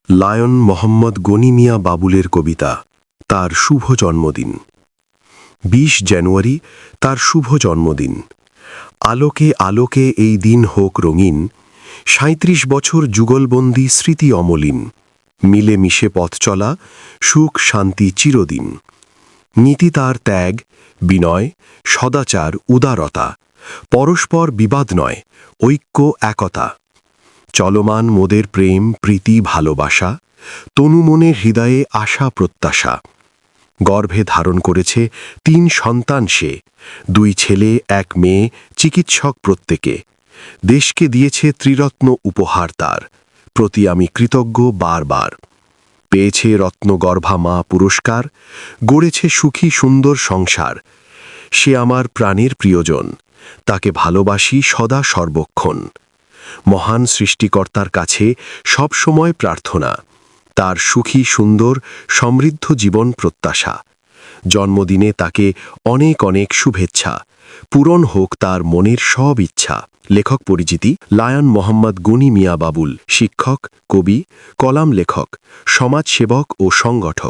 Lion Mohammad Gani মিয়া বাবুলের কবিতা তার শুভ জন্মদিন। ২০ জানুয়ারি তার শুভ জন্মদিন। আলোকে আলোকে এই দিন হোক রঙিন, ৩৭ বছর যুগলবন্দি স্মৃতি অমলিন। মিলে মিশে পথ চলা, সুখ শান্তি চিরদিন। নীতি তার ত্যাগ, বিনয়, সদাচার, উদারতা। পরস্পর বিবাদ নয়, ঐক্য একতা। চলমান মোদের প্রেম প্রীতি ভালোবাসা, তনু মনের হৃদয়ে আশা প্রত্যাশা। গর্ভে ধারণ করেছে ৩ সন্তান সে, ২ ছেলে ১ মেয়ে, চিকিৎসক প্রত্যেকে। দেশকে দিয়েছে ত্রিরত্ন উপহার তার, প্রতি আমি কৃতজ্ঞ বারবার। পেয়েছে রত্নগর্ভা মা পুরস্কার, গড়েছে সুখী সুন্দর সংসার। সে আমার প্রাণের প্রিয়জন, তাকে ভালোবাসি সদা সর্বক্ষণ। মহান সৃষ্টিকর্তার কাছে সব সময় প্রার্থনা, তার সুখী সুন্দর সমৃদ্ধ জীবন প্রত্যাশা। জন্মদিনে তাকে অনেক অনেক শুভেচ্ছা, পূরণ হোক তার মনের সব ইচ্ছা। লেখক পরিচিতি: লায়ন মোহাম্মদ গনি মিয়া বাবুল, শিক্ষক, কবি, কলাম লেখক, সমাজসেবক ও সংগঠক।